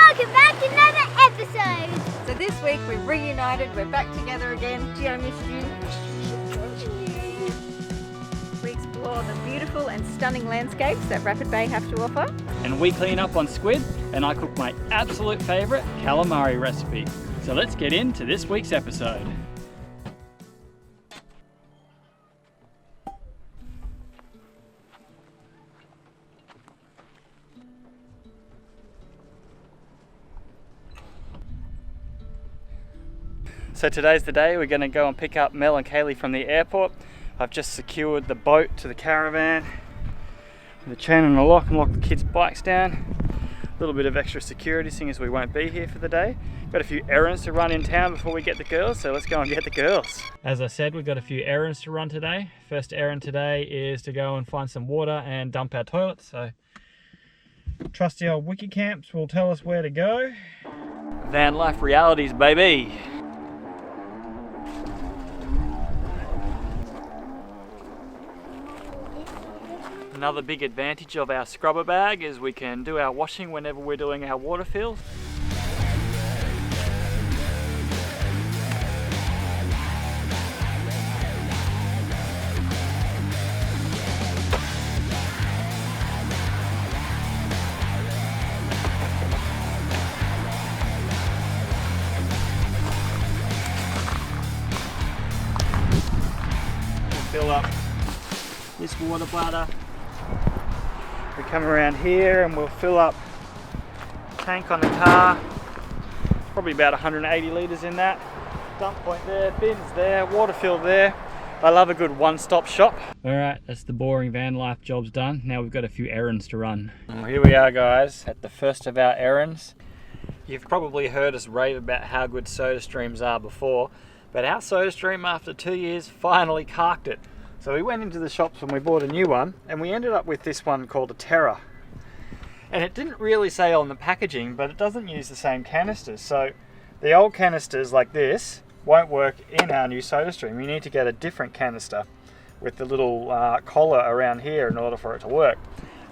welcome back to another episode. So this week we've reunited, we're back together again. Gee, I missed you. We explore the beautiful and stunning landscapes that Rapid Bay have to offer. And we clean up on squid, and I cook my absolute favourite calamari recipe. So let's get into this week's episode. So today's the day we're going to go and pick up Mel and Kaylee from the airport. I've just secured the boat to the caravan with a chain and a lock and locked the kids' bikes down. A little bit of extra security seeing as we won't be here for the day. Got a few errands to run in town before we get the girls, so let's go and get the girls. As I said, we've got a few errands to run today. First errand today is to go and find some water and dump our toilets. So trusty old wiki camps will tell us where to go. Van life realities, baby. Another big advantage of our scrubber bag is we can do our washing whenever we're doing our water fills. Fill up this water bladder. We come around here and we'll fill up tank on the car. Probably about 180 litres in that. Dump point there, bins there, water fill there. I love a good one-stop shop. Alright, that's the boring van life jobs done. Now we've got a few errands to run. Well, here we are guys at the first of our errands. You've probably heard us rave about how good SodaStreams are before, but our SodaStream after 2 years finally carked it. So we went into the shops when we bought a new one and we ended up with this one called a Terra. And it didn't really say on the packaging, but it doesn't use the same canisters. So the old canisters like this won't work in our new SodaStream. You need to get a different canister with the little collar around here in order for it to work.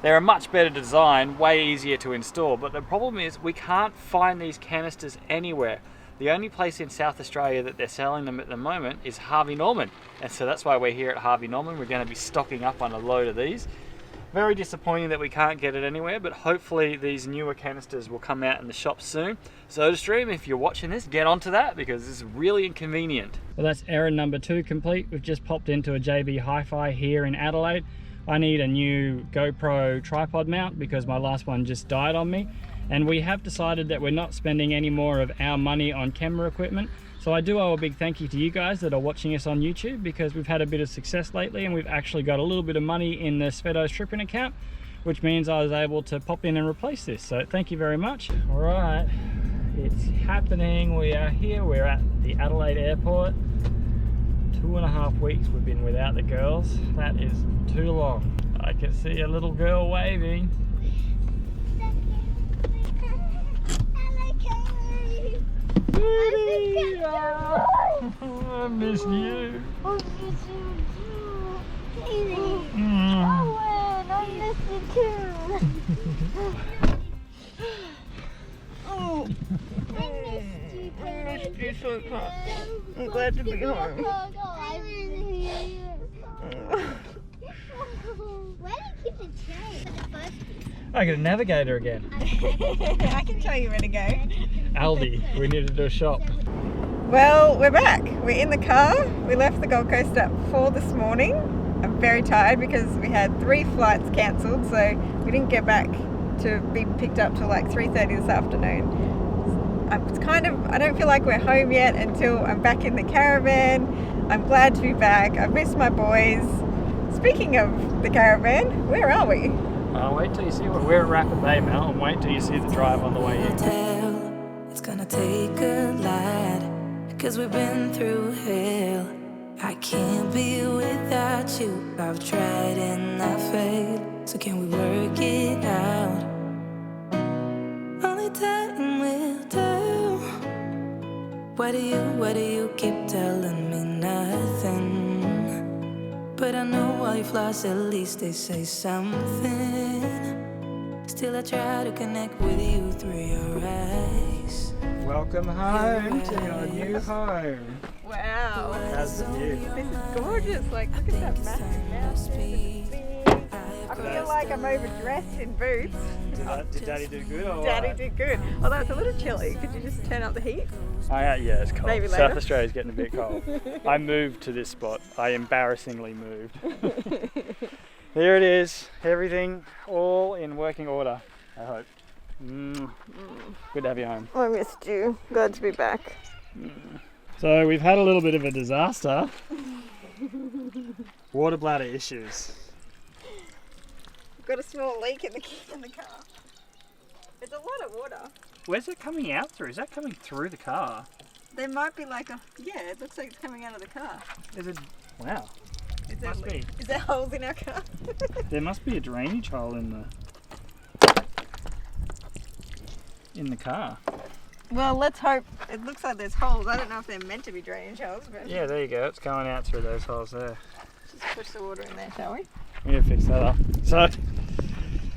They're a much better design, way easier to install, but the problem is we can't find these canisters anywhere. The only place in South Australia that they're selling them at the moment is Harvey Norman. And so that's why we're here at Harvey Norman. We're going to be stocking up on a load of these. Very disappointing that we can't get it anywhere, but hopefully these newer canisters will come out in the shop soon. SodaStream, if you're watching this, get onto that because this is really inconvenient. Well, that's errand number 2 complete. We've just popped into a JB Hi-Fi here in Adelaide. I need a new GoPro tripod mount because my last one just died on me. And we have decided that we're not spending any more of our money on camera equipment. So I do owe a big thank you to you guys that are watching us on YouTube because we've had a bit of success lately and we've actually got a little bit of money in the Whisperdo stripping account, which means I was able to pop in and replace this. So thank you very much. All right, it's happening. We are here. We're at the Adelaide airport. 2.5 weeks we've been without the girls. That is too long. I can see a little girl waving. Baby, I miss you. I miss you too. Kaylee. Owen, I miss you too. Oh, I missed you, so much. I'm glad to be home. I miss you. Where did you keep the chain? I got a navigator again. I can tell you where to go. Aldi, we need to do a shop. Well, we're back. We're in the car. We left the Gold Coast at 4 this morning. I'm very tired because we had 3 flights cancelled, so we didn't get back to be picked up till like 3:30 this afternoon. It's kind of, I don't feel like we're home yet until I'm back in the caravan. I'm glad to be back. I've missed my boys. Speaking of the caravan, where are we? Wait till you see what we're at Rapid Bay, Mel, and wait till you see the drive on the way in. It's gonna take a lot, cause we've been through hell. I can't be without you. I've tried and I failed. So can we work it out? Only time will tell. Why do you keep telling me nothing? But I know all your flaws, at least they say something. Still I try to connect with you through your eyes. Welcome home to your new home. Wow. How's the view? This is gorgeous. Like, look at that massive mountain. It's big. I feel like I'm overdressed in boots. Did Daddy do good or Daddy what? did good. Although it's a little chilly. Could you just turn up the heat? Yeah, it's cold. Maybe later. South Australia's getting a bit cold. I moved to this spot. I embarrassingly moved. There it is. Everything all in working order, I hope. Good to have you home. I missed you. Glad to be back. So we've had a little bit of a disaster. Water bladder issues. We've got a small leak in the car. It's a lot of water. Where's it coming out through? Is that coming through the car? There might be like a, yeah, it looks like it's coming out of the car. Is it? Wow. Is there holes in our car? There must be a drainage hole in the car. Well, let's hope. It looks like there's holes. I don't know if they're meant to be drainage holes, but Yeah, there you go. It's going out through those holes there. just push the water in there, shall we? We need to fix that up. So,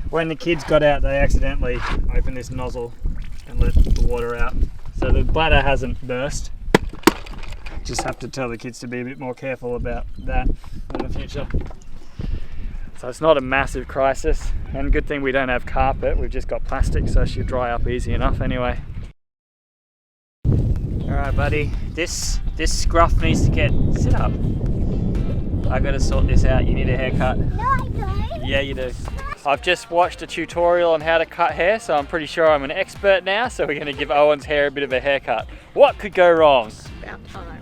when the kids got out, they accidentally opened this nozzle and let the water out. So the bladder hasn't burst. Just have to tell the kids to be a bit more careful about that in the future. So it's not a massive crisis, and good thing we don't have carpet. We've just got plastic, so it should dry up easy enough anyway. All right, buddy. This scruff needs to get sit up. I gotta sort this out. You need a haircut. No, I don't. Yeah, you do. I've just watched a tutorial on how to cut hair, so I'm pretty sure I'm an expert now. So we're gonna give Owen's hair a bit of a haircut. What could go wrong? About time.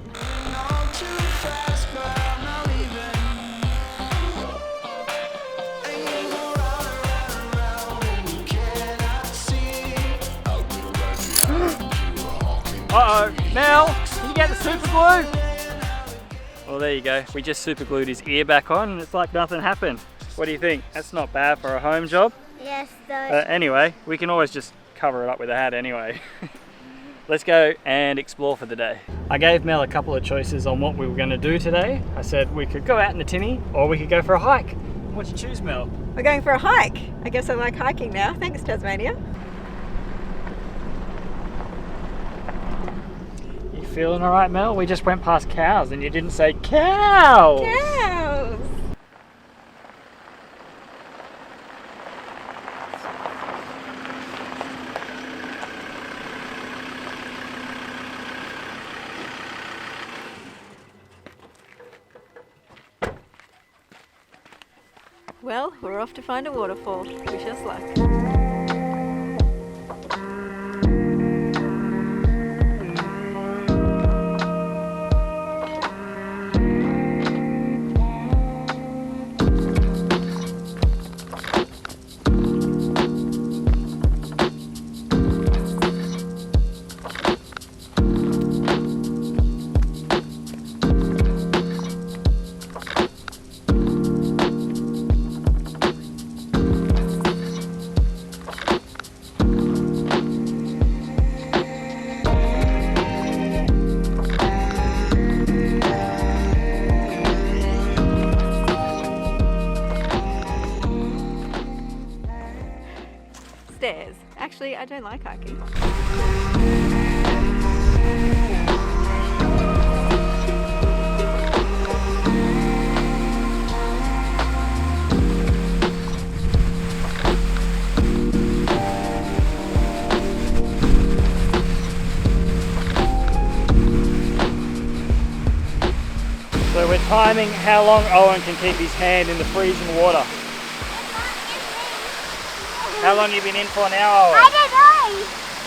Uh-oh, Mel, can you get the super glue? Well, there you go. We just super glued his ear back on and it's like nothing happened. What do you think? That's not bad for a home job. Yes, though. Anyway, we can always just cover it up with a hat anyway. Let's go and explore for the day. I gave Mel a couple of choices on what we were going to do today. I said we could go out in the tinny or we could go for a hike. What'd you choose, Mel? We're going for a hike. I guess I like hiking now. Thanks, Tasmania. You feeling all right, Mel? We just went past cows and you didn't say cows. Cows! Well, we're off to find a waterfall. Wish us luck. Stairs. Actually, I don't like hiking. So we're timing how long Owen can keep his hand in the freezing water. How long you been in for now, Owen? I don't know.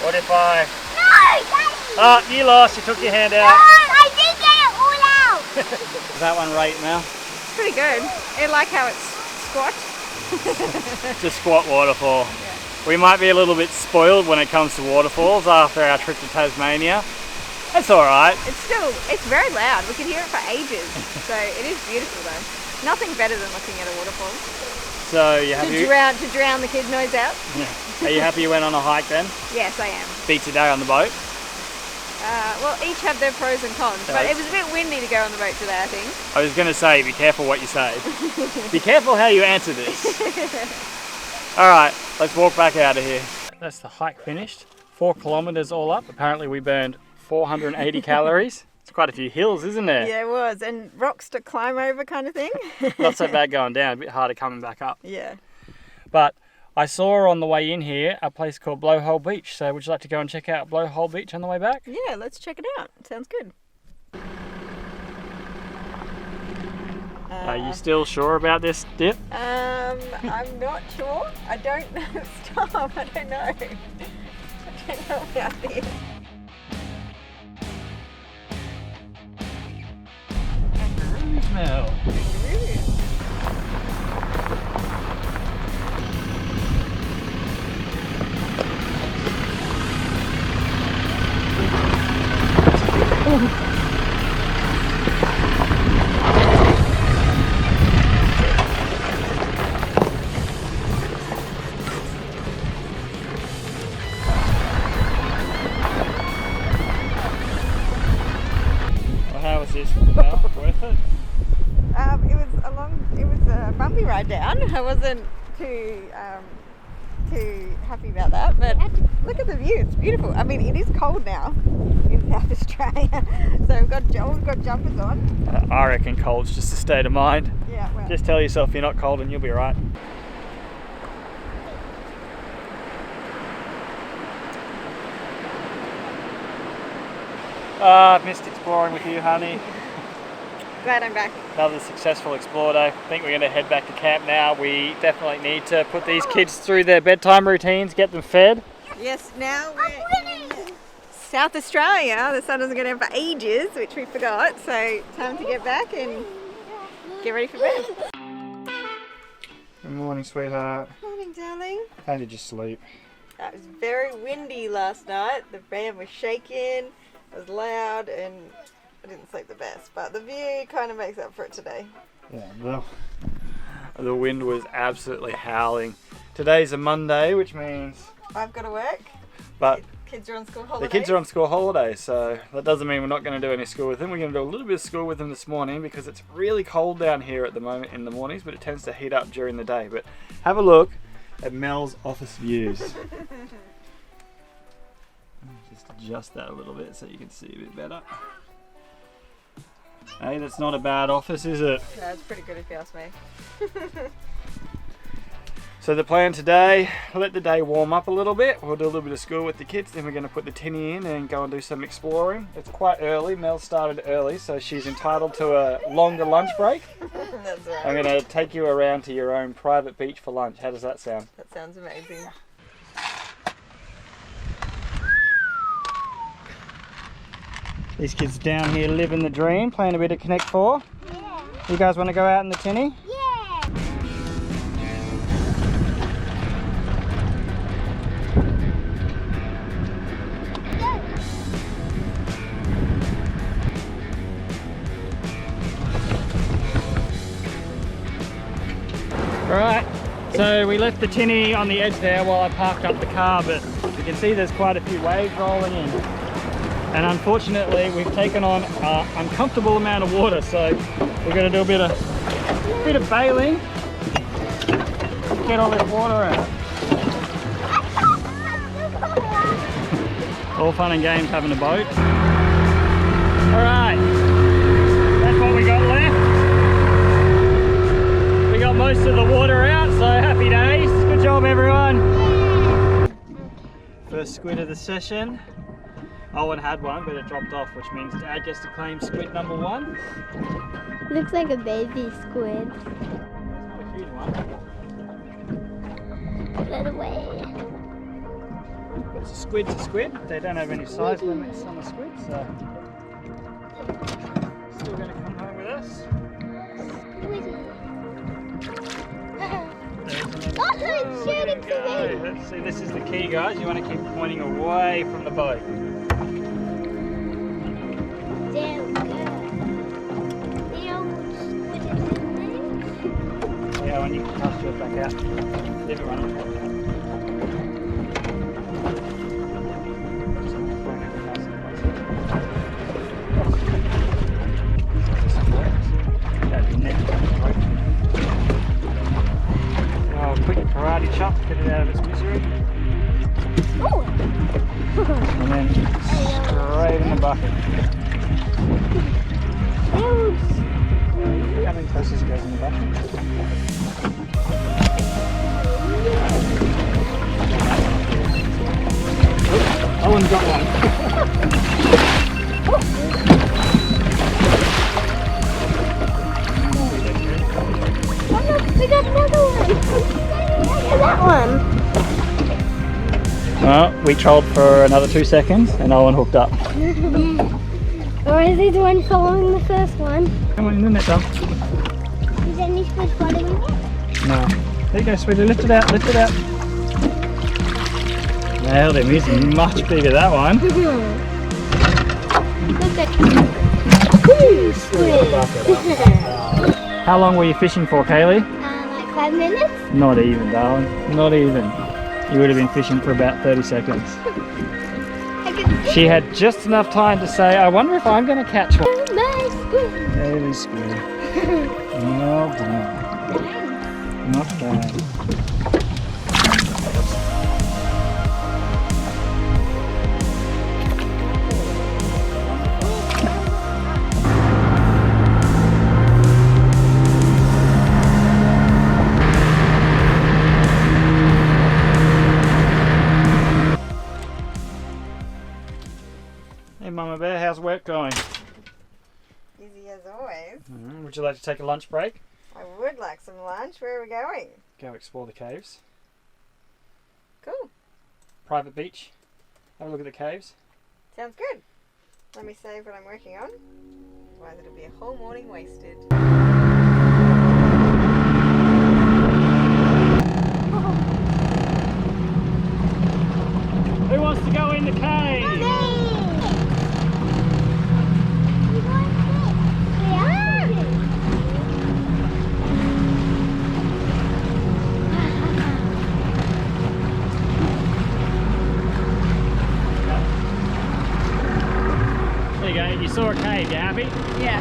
What if I... No, Daddy. Oh, you lost. You took your hand No, out. I did get it all out. Is that one right, Mel? It's pretty good. I like how it's squat. It's a squat waterfall. We might be a little bit spoiled when it comes to waterfalls after our trip to Tasmania. That's alright. It's very loud. We could hear it for ages. So it is beautiful though. Nothing better than looking at a waterfall. So you happy? To drown the kid noise out. Yeah. Are you happy you went on a hike then? Yes, I am. Beat today on the boat? Well, each have their pros and cons, but it was a bit windy to go on the boat today, I think. I was going to say, be careful what you say. Be careful how you answer this. Alright, let's walk back out of here. That's the hike finished. 4 kilometers all up. Apparently we burned 480 calories. It's quite a few hills, isn't there? Yeah, it was. And rocks to climb over kind of thing. Not so bad going down, a bit harder coming back up. Yeah. But I saw on the way in here a place called Blowhole Beach. So would you like to go and check out Blowhole Beach on the way back? Yeah, let's check it out. Sounds good. Are you still sure about this dip? I'm not sure. I don't know. Stop. I don't know. I don't know about this. Mel. How was this? Mel? Worth it? It was a bumpy ride down. I wasn't too happy about that, but look at the view. It's beautiful. I mean, it is cold now in South Australia, so we've got jumpers on. I reckon cold's just a state of mind. Yeah. Well, Just tell yourself you're not cold and you'll be right. I've missed exploring with you, honey. glad I'm back. Another successful explore day. I think we're going to head back to camp now. We definitely need to put these kids through their bedtime routines, get them fed. Yes, now we're in South Australia. The sun doesn't get out for ages, which we forgot. So time to get back and get ready for bed. Good morning, sweetheart. Morning, darling. How did you sleep? It was very windy last night. The van was shaking, it was loud, and I didn't sleep the best. But the view kind of makes up for it today. Yeah, the wind was absolutely howling. Today's a Monday, which means I've got to work. but Kids are on school holidays. the kids are on school holidays, so that doesn't mean we're not going to do any school with them. We're going to do a little bit of school with them this morning because it's really cold down here at the moment in the mornings, but it tends to heat up during the day. But have a look at Mel's office views. Just adjust that a little bit so you can see a bit better. Hey, that's not a bad office, is it? Yeah, it's pretty good if you ask me. So the plan today, let the day warm up a little bit. We'll do a little bit of school with the kids, then we're going to put the tinny in and go and do some exploring. It's quite early. Mel started early, so she's entitled to a longer lunch break. That's right. I'm going to take you around to your own private beach for lunch. How does that sound? That sounds amazing. These kids down here living the dream, playing a bit of Connect 4. Yeah. You guys want to go out in the tinny? Yeah. Alright, so we left the tinny on the edge there while I parked up the car, but you can see there's quite a few waves rolling in. And unfortunately we've taken on an uncomfortable amount of water, so we're going to do a bit of bailing to get all this water out. All fun and games having a boat. Alright, that's what we got left. We got most of the water out, so happy days. Good job, everyone. First squid of the session. Owen had one, but it dropped off, which means Dad gets to claim squid number 1. Looks like a baby squid. It's not a huge one. Put it away. It's a squid's a squid. They don't have any size limits on the squid, so still going to come home with us. Oh, it's shooting There we to me. go. Let's see, this is the key, guys. You want to keep pointing away from the boat. There we go. The old squid is in there. Yeah, when you can cast yours back out. Leave it running. Oh, quick karate chop, get going straight in the bucket. Coming close as it goes in the bucket. Owen's got one. We got another one. That one. Well, we trolled for another 2 seconds and Owen hooked up. Or is he the one following the first one? Come on, in the net, Dom. Is any fish following it? No. There you go, sweetie. Lift it out, lift it out. Nailed him. He's much bigger, that one. Look at How long were you fishing for, Kaylee? like 5 minutes? Not even, darling. Not even. You would have been fishing for about 30 seconds. I can see She had just enough time to say, I wonder if I'm going to catch one. my squid. Kaylee squid. Well done. Not bad. Hey Mama Bear, how's work going? Busy as always. Would you like to take a lunch break? I would like some lunch. Where are we going? Go explore the caves. Cool. Private beach. Have a look at the caves. Sounds good. Let me save what I'm working on. Otherwise it'll be a whole morning wasted. Who wants to go in the cave? There you go, you saw a cave, you happy? Yeah.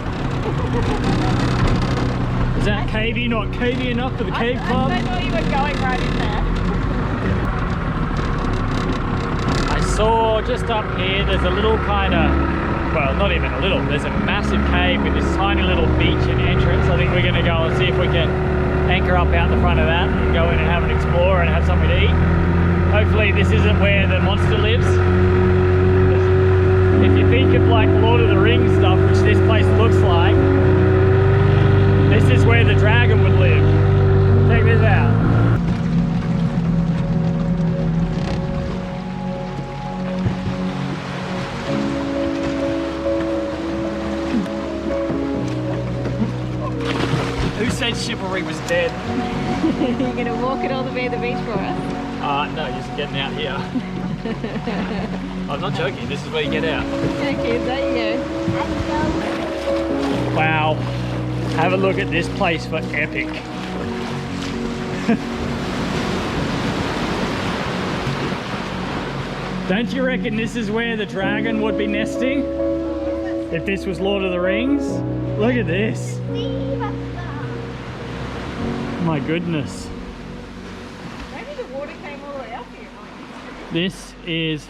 Is that cavey not cavey enough for the cave club? I thought you were going right in there. I saw just up here, there's a little kind of, well, not even a little, there's a massive cave with this tiny little beach and entrance. I think we're going to go and see if we can anchor up out the front of that and go in and have an explore and have something to eat. Hopefully this isn't where the monster lives. If you think of like Lord of the Rings stuff, which this place looks like, this is where the dragon would live. Check this out. Who said chivalry was dead? You're going to walk it all the way to the beach for us? No, just getting out here. I'm not joking, this is where you get out. Okay, there you go. Wow, have a look at this place for epic. Don't you reckon this is where the dragon would be nesting? If this was Lord of the Rings? Look at this. My goodness. Maybe the water came all the way up here. This is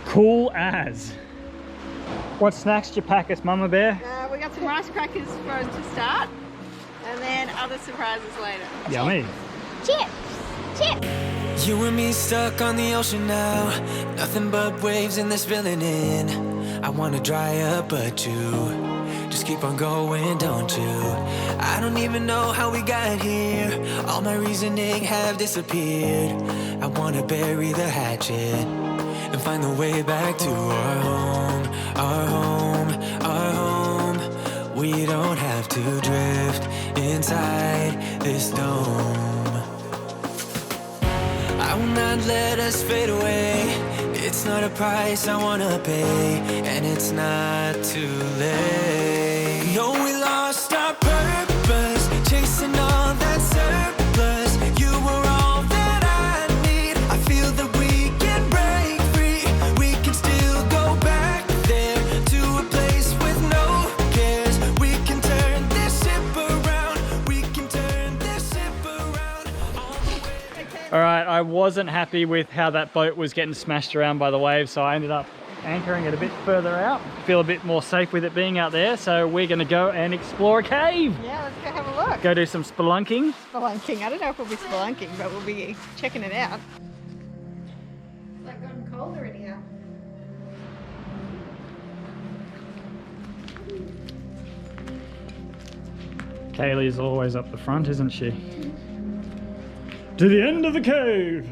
cool as. What snacks did you pack us, Mama Bear? We got some rice crackers for us to start, and then other surprises later. Yummy. Chips. You and me stuck on the ocean now. Nothing but waves in this filling in. I wanna dry up, but you just keep on going, don't you? I don't even know how we got here. All my reasoning have disappeared. I wanna bury the hatchet and find the way back to our home, our home, our home. We don't have to drift inside this dome. I will not let us fade away. It's not a price I wanna pay, and it's not too late. No, we lost our purpose, chasing all that surplus. You were all that I need. I feel that we can break free. We can still go back there to a place with no cares. We can turn this ship around. We can turn this ship around all the way. All right, I wasn't happy with how that boat was getting smashed around by the waves, so I ended up anchoring it a bit further out. Feel a bit more safe with it being out there, so we're gonna go and explore a cave. Yeah, let's go have a look. Go do some spelunking. Spelunking. I don't know if we'll be spelunking, but we'll be checking it out. It's like gotten colder in here. Kaylee's always up the front, isn't she? To the end of the cave.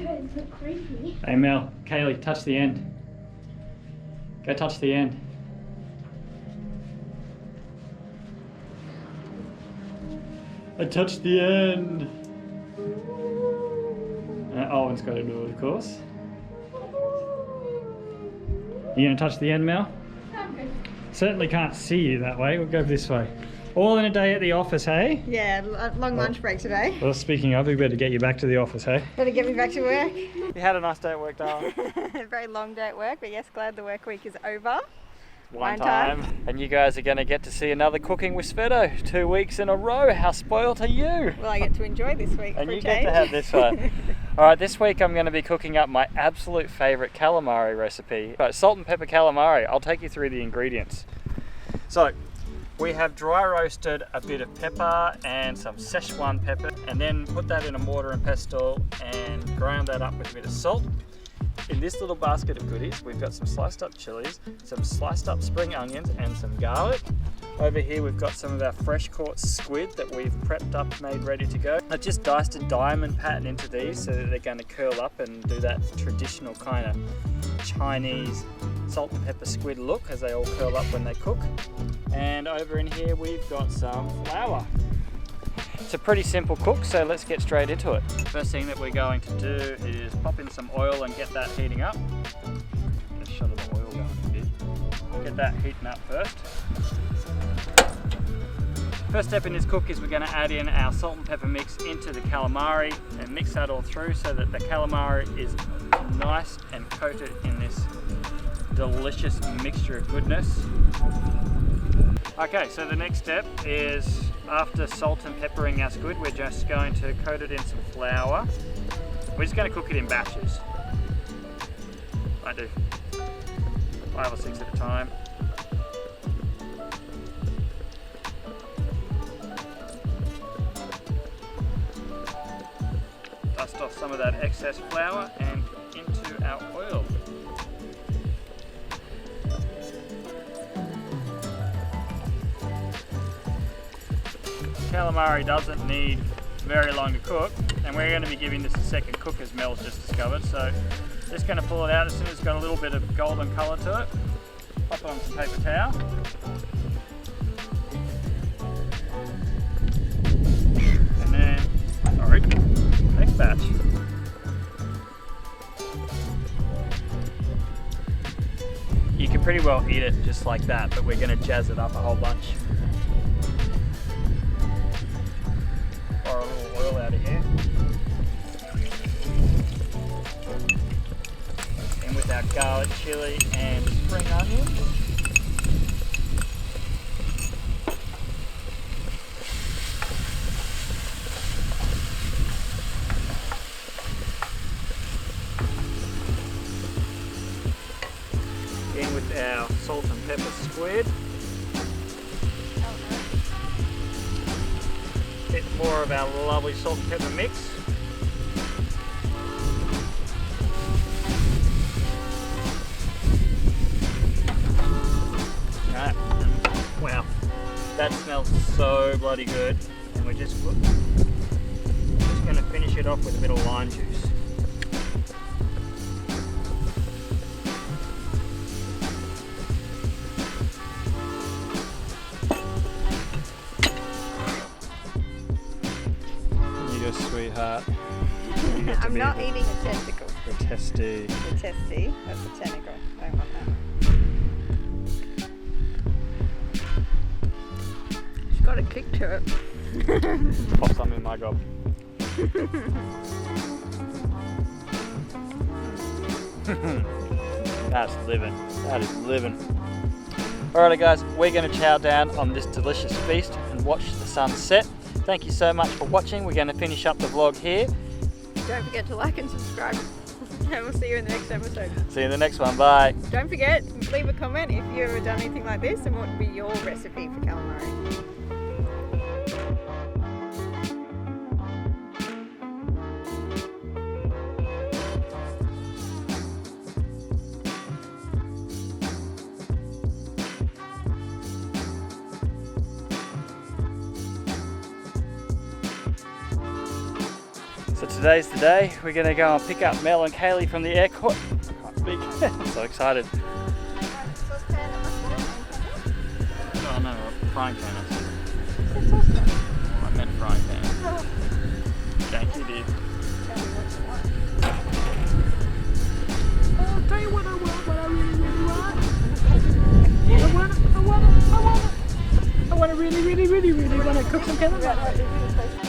It's so creepy. Hey Mel, Kaylee, touch the end. Go touch the end. I touched the end. Owen's got to do it, of course. You gonna touch the end, Mel? Certainly can't see you that way. We'll go this way. All in a day at the office, hey? Yeah, long lunch break today. Well, speaking of, we better get you back to the office, hey? Better get me back to work. You had a nice day at work, darling. A very long day at work, but yes, glad the work week is over. One time. And you guys are going to get to see another cooking Whisperdo 2 weeks in a row. How spoiled are you? Well, I get to enjoy this week And for a you change. get to have this one. Alright, this week I'm going to be cooking up my absolute favourite calamari recipe. Right, salt and pepper calamari. I'll take you through the ingredients. So, we have dry roasted a bit of pepper and some Szechuan pepper, and then put that in a mortar and pestle and ground that up with a bit of salt. In this little basket of goodies, we've got some sliced up chilies, some sliced up spring onions, and some garlic. Over here we've got some of our fresh caught squid that we've prepped up, made ready to go. I've just diced a diamond pattern into these so that they're going to curl up and do that traditional kind of Chinese salt and pepper squid look as they all curl up when they cook. And over in here we've got some flour. It's a pretty simple cook, so let's get straight into it. First thing that we're going to do is pop in some oil and get that heating up. Get a shot of the oil going a bit. Get that heating up first. First step in this cook is we're going to add in our salt and pepper mix into the calamari and mix that all through so that the calamari is nice and coated in this delicious mixture of goodness. Okay, so the next step is after salt and peppering our squid, we're just going to coat it in some flour. We're just going to cook it in batches. I do 5 or 6 at a time. Dust off some of that excess flour and into our oil. Calamari doesn't need very long to cook, and we're going to be giving this a second cook as Mel's just discovered, so just going to pull it out as soon as it's got a little bit of golden colour to it. Pop it on some paper towel. And then, sorry, next batch. You can pretty well eat it just like that, but we're going to jazz it up a whole bunch. Pour a little oil out of here. And with our garlic, chili, and spring onion. In with our salt and pepper squid. Bit more of our lovely salt and pepper mix. Right. Wow, that smells so bloody good. And we're just going to finish it off with a bit of lime juice. Sweetheart. I'm not eating a testicle. The testy. The testy. That's a tentacle. I don't want that. She's got a kick to it. Pop some in my gob. That's living. That is living. Alright guys, we're going to chow down on this delicious feast and watch the sun set. Thank you so much for watching. We're going to finish up the vlog here. Don't forget to like and subscribe. And we'll see you in the next episode. See you in the next one. Bye. Don't forget, leave a comment if you've ever done anything like this and what would be your recipe for calamari. So today's the day. We're going to go and pick up Mel and Kaylee from the airport. I can't speak. I'm so excited. Oh no, frying pan. I meant frying pan. Thank you, dear. I'll tell you what I want, what I really want. I want to really want to cook some calamari.